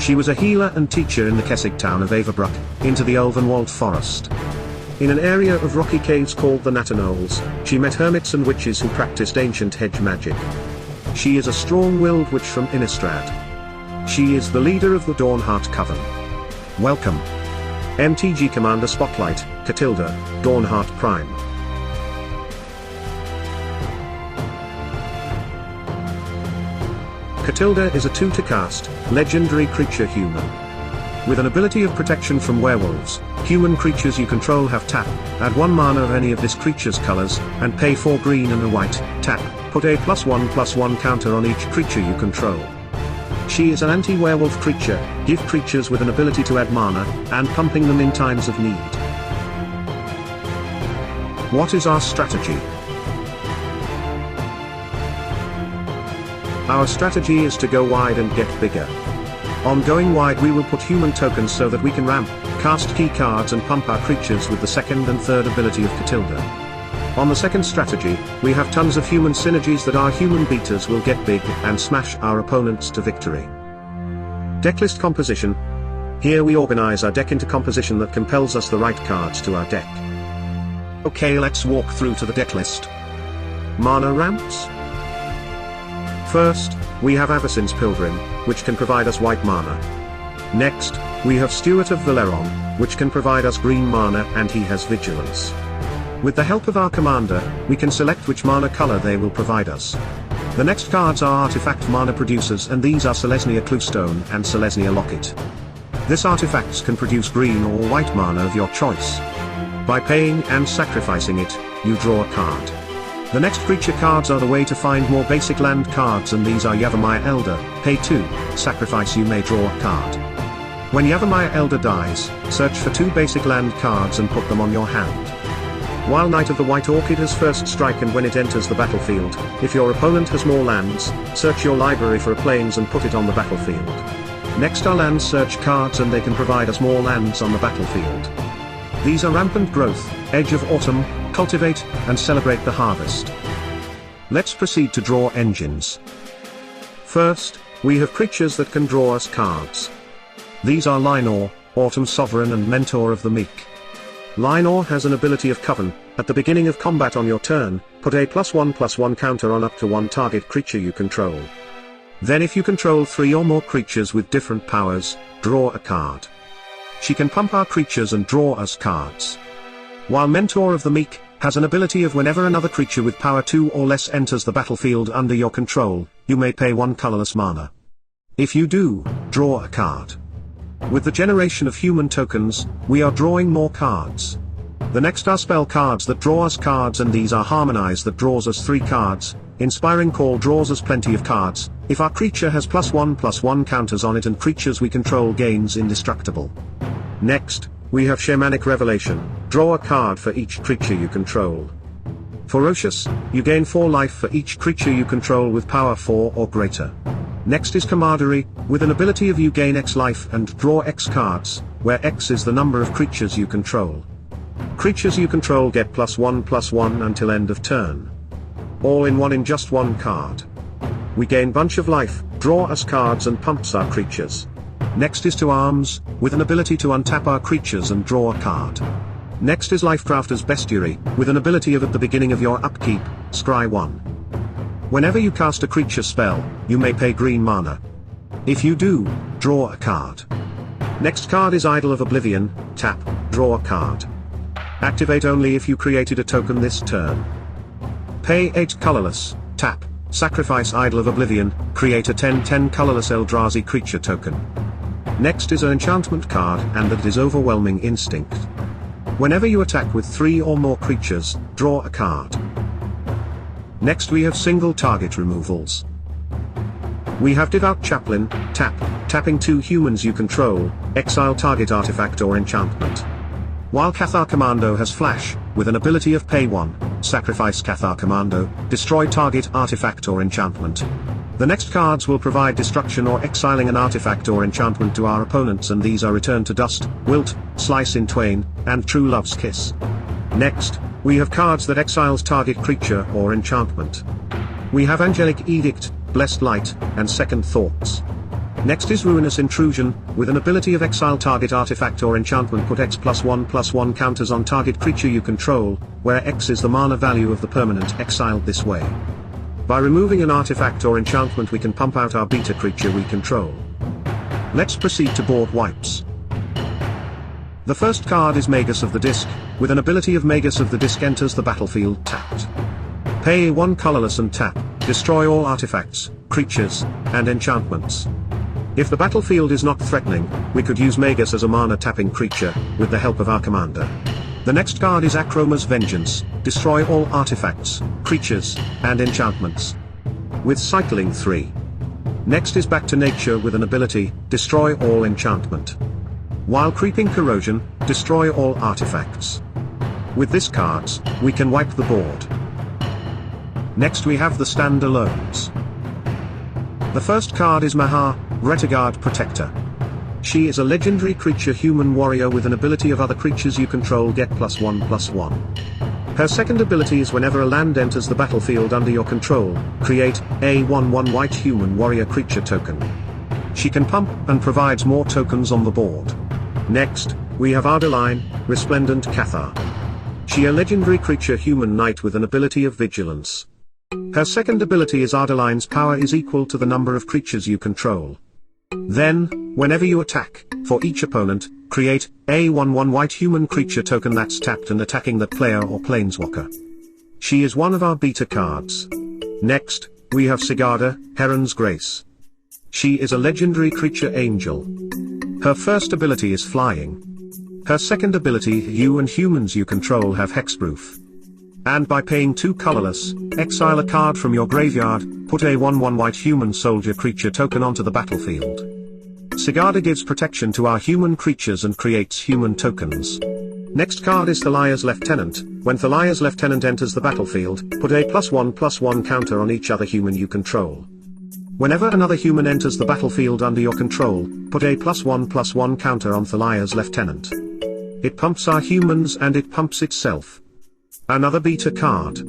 She was a healer and teacher in the Kessig town of Averbrook, into the Ulvenwald forest. In an area of rocky caves called the Knolls, she met hermits and witches who practiced ancient hedge magic. She is a strong-willed witch from Innistrad. She is the leader of the Dawnhart Coven. Welcome. MTG Commander Spotlight, Katilda, DawnhartPrime. Katilda is a 2-to-cast, legendary creature human. With an ability of protection from werewolves, human creatures you control have tap, add 1 mana of any of this creature's colors, and pay 4 green and a white, tap, put a +1/+1 counter on each creature you control. She is an anti-werewolf creature, give creatures with an ability to add mana, and pumping them in times of need. What is our strategy? Our strategy is to go wide and get bigger. On going wide we will put human tokens so that we can ramp, cast key cards and pump our creatures with the second and third ability of Katilda. On the second strategy, we have tons of human synergies that our human beaters will get big and smash our opponents to victory. Decklist composition. Here we organize our deck into composition that compels us the right cards to our deck. Okay, let's walk through to the decklist. Mana ramps. First, we have Avacyn's Pilgrim, which can provide us white mana. Next, we have Steward of Valeron, which can provide us green mana and he has Vigilance. With the help of our commander, we can select which mana color they will provide us. The next cards are artifact mana producers and these are Selesnya Cluestone and Selesnya Locket. This artifacts can produce green or white mana of your choice. By paying and sacrificing it, you draw a card. The next creature cards are the way to find more basic land cards and these are Yavimaya Elder, pay 2, sacrifice you may draw a card. When Yavimaya Elder dies, search for 2 basic land cards and put them on your hand. While Knight of the White Orchid has first strike and when it enters the battlefield, if your opponent has more lands, search your library for a plains and put it on the battlefield. Next are land search cards and they can provide us more lands on the battlefield. These are Rampant Growth, Edge of Autumn, Cultivate, and Celebrate the Harvest. Let's proceed to draw engines. First, we have creatures that can draw us cards. These are Lynor, Autumn Sovereign and Mentor of the Meek. Lynor has an ability of Coven. At the beginning of combat on your turn, put a +1/+1 counter on up to 1 target creature you control. Then if you control 3 or more creatures with different powers, draw a card. She can pump our creatures and draw us cards. While Mentor of the Meek has an ability of whenever another creature with power 2 or less enters the battlefield under your control, you may pay 1 colorless mana. If you do, draw a card. With the generation of human tokens, we are drawing more cards. The next are spell cards that draw us cards and these are Harmonize that draws us 3 cards, Inspiring Call draws us plenty of cards, if our creature has +1/+1 counters on it and creatures we control gains Indestructible. Next, we have Shamanic Revelation, draw a card for each creature you control. Ferocious, you gain 4 life for each creature you control with power 4 or greater. Next is Camaraderie, with an ability of you gain X life and draw X cards, where X is the number of creatures you control. Creatures you control get +1/+1 until end of turn. All in one in just 1 card. We gain bunch of life, draw us cards and pumps our creatures. Next is To Arms, with an ability to untap our creatures and draw a card. Next is Lifecrafter's Bestiary, with an ability of at the beginning of your upkeep, scry 1. Whenever you cast a creature spell, you may pay green mana. If you do, draw a card. Next card is Idol of Oblivion, tap, draw a card. Activate only if you created a token this turn. Pay 8 colorless, tap, sacrifice Idol of Oblivion, create a 10/10 colorless Eldrazi creature token. Next is an enchantment card and that is Overwhelming Instinct. Whenever you attack with 3 or more creatures, draw a card. Next we have single target removals. We have Devout Chaplain, tap, tapping 2 humans you control, exile target artifact or enchantment. While Cathar Commando has Flash, with an ability of pay 1, sacrifice Cathar Commando, destroy target artifact or enchantment. The next cards will provide destruction or exiling an artifact or enchantment to our opponents and these are Return to Dust, Wilt, Slice in Twain, and True Love's Kiss. Next, we have cards that exiles target creature or enchantment. We have Angelic Edict, Blessed Light, and Second Thoughts. Next is Ruinous Intrusion. With an ability of exile target artifact or enchantment, put X+1/+1 counters on target creature you control, where X is the mana value of the permanent exiled this way. By removing an artifact or enchantment we can pump out our beta creature we control. Let's proceed to board wipes. The first card is Magus of the Disc. With an ability of Magus of the Disc enters the battlefield tapped. Pay 1 colorless and tap, destroy all artifacts, creatures, and enchantments. If the battlefield is not threatening, we could use Magus as a mana tapping creature, with the help of our commander. The next card is Akroma's Vengeance. Destroy all artifacts, creatures, and enchantments. With cycling 3. Next is Back to Nature with an ability, Destroy all enchantment. While Creeping Corrosion, destroy all artifacts. With this cards, we can wipe the board. Next we have the Standalones. The first card is Maha, Retagard Protector. She is a legendary creature human warrior with an ability of other creatures you control get +1/+1. Her second ability is whenever a land enters the battlefield under your control, create a 1/1 white human warrior creature token. She can pump and provides more tokens on the board. Next, we have Ardaline, Resplendent Cathar. She a legendary creature human knight with an ability of vigilance. Her second ability is Ardaline's power is equal to the number of creatures you control. Then, whenever you attack, for each opponent, create a 1/1 white human creature token that's tapped and attacking that player or planeswalker. She is one of our beta cards. Next, we have Sigarda, Heron's Grace. She is a legendary creature angel. Her first ability is flying. Her second ability, you and humans you control have hexproof. And by paying 2 colorless, exile a card from your graveyard, put a 1/1 white human soldier creature token onto the battlefield. Sigarda gives protection to our human creatures and creates human tokens. Next card is Thalia's Lieutenant. When Thalia's Lieutenant enters the battlefield, put a +1/+1 counter on each other human you control. Whenever another human enters the battlefield under your control, put a +1/+1 counter on Thalia's Lieutenant. It pumps our humans and it pumps itself. Another beta card.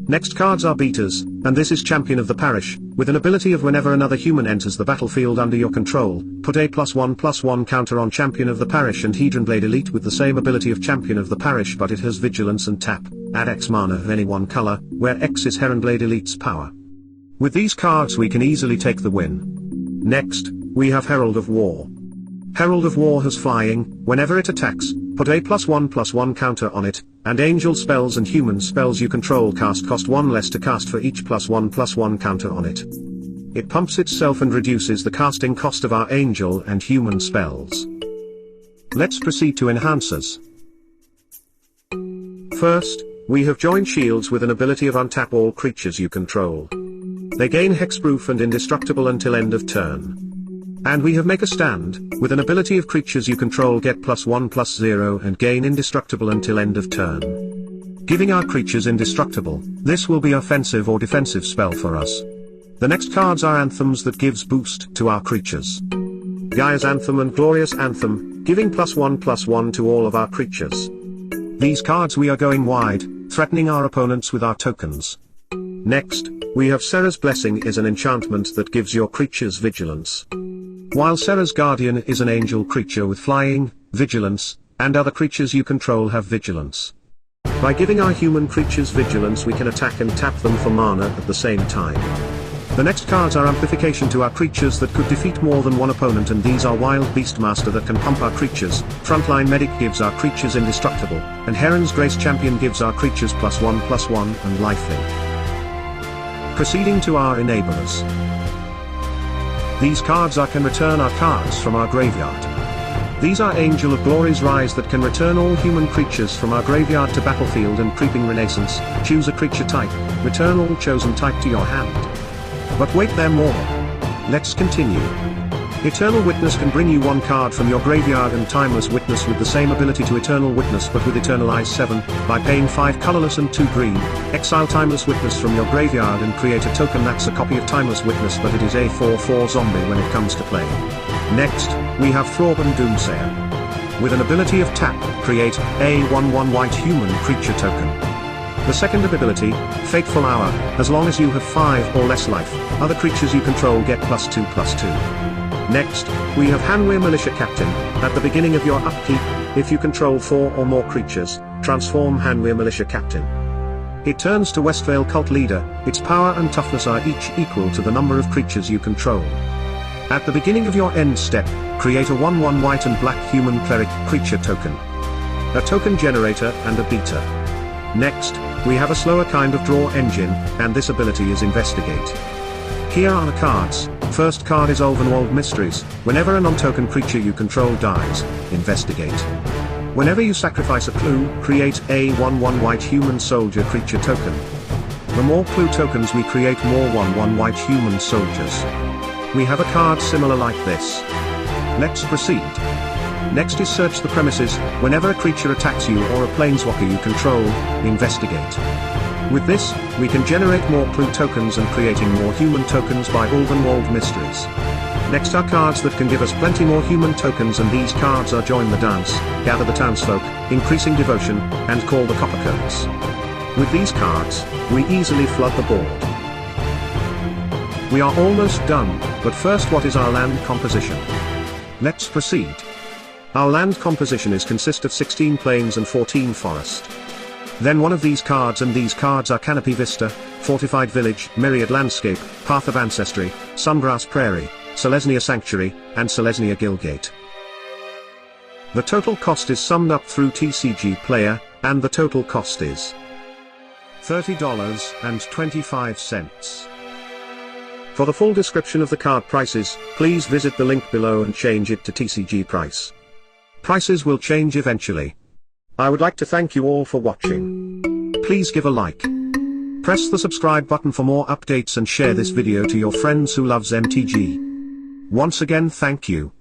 Next cards are betas, and this is Champion of the Parish. With an ability of whenever another human enters the battlefield under your control, put a +1/+1 counter on Champion of the Parish and Hedronblade Elite with the same ability of Champion of the Parish, but it has Vigilance and tap, add X mana of any one color, where X is Heronblade Elite's power. With these cards we can easily take the win. Next, we have Herald of War. Herald of War has flying. Whenever it attacks, put a +1/+1 counter on it, and angel spells and human spells you control cost 1 less to cast for each +1/+1 counter on it. It pumps itself and reduces the casting cost of our angel and human spells. Let's proceed to enhancers. First, we have Join Shields with an ability of untap all creatures you control. They gain hexproof and indestructible until end of turn. And we have Make a Stand, with an ability of creatures you control get +1/+0 and gain indestructible until end of turn. Giving our creatures indestructible, this will be offensive or defensive spell for us. The next cards are anthems that gives boost to our creatures. Gaia's Anthem and Glorious Anthem, giving +1/+1 to all of our creatures. These cards we are going wide, threatening our opponents with our tokens. Next, we have Serra's Blessing is an enchantment that gives your creatures vigilance. While Serra's Guardian is an angel creature with flying, vigilance, and other creatures you control have vigilance. By giving our human creatures vigilance we can attack and tap them for mana at the same time. The next cards are amplification to our creatures that could defeat more than one opponent, and these are Wild Beastmaster that can pump our creatures, Frontline Medic gives our creatures indestructible, and Heron's Grace Champion gives our creatures +1/+1 and lifelink. Proceeding to our enablers. These cards can return our cards from our graveyard. These are Angel of Glory's Rise that can return all human creatures from our graveyard to battlefield, and Creeping Renaissance, choose a creature type, return all chosen type to your hand. But wait, there more. Let's continue. Eternal Witness can bring you one card from your graveyard, and Timeless Witness with the same ability to Eternal Witness but with Eternalize 7, by paying 5 colorless and 2 green, exile Timeless Witness from your graveyard and create a token that's a copy of Timeless Witness, but it is a 4/4 zombie when it comes to play. Next, we have Thorben Doomsayer. With an ability of tap, create a 1/1 white human creature token. The second ability, Fateful Hour, as long as you have 5 or less life, other creatures you control get +2/+2. Next, we have Hanweir Militia Captain. At the beginning of your upkeep, if you control 4 or more creatures, transform Hanweir Militia Captain. It turns to Westvale Cult Leader. Its power and toughness are each equal to the number of creatures you control. At the beginning of your end step, create a 1/1 white and black human cleric creature token, a token generator and a beater. Next, we have a slower kind of draw engine, and this ability is Investigate. Here are the cards. First card is Ulvenwald Mysteries. Whenever a non-token creature you control dies, investigate. Whenever you sacrifice a clue, create a 1/1 white human soldier creature token. The more clue tokens we create, more 1/1 white human soldiers. We have a card similar like this. Let's proceed. Next is Search the Premises. Whenever a creature attacks you or a planeswalker you control, investigate. With this, we can generate more clue tokens and creating more human tokens by Ulvenwald Mysteries. Next are cards that can give us plenty more human tokens, and these cards are Join the Dance, Gather the Townsfolk, Increasing Devotion, and Call the Coppercoats. With these cards, we easily flood the board. We are almost done, but first, what is our land composition? Let's proceed. Our land composition consists of 16 plains and 14 forest. Then one of these cards, and these cards are Canopy Vista, Fortified Village, Myriad Landscape, Path of Ancestry, Sungrass Prairie, Selesnya Sanctuary, and Selesnya Guildgate. The total cost is summed up through TCG Player, and the total cost is $30.25. For the full description of the card prices, please visit the link below and change it to TCG price. Prices will change eventually. I would like to thank you all for watching. Please give a like. Press the subscribe button for more updates and share this video to your friends who loves MTG. Once again, thank you.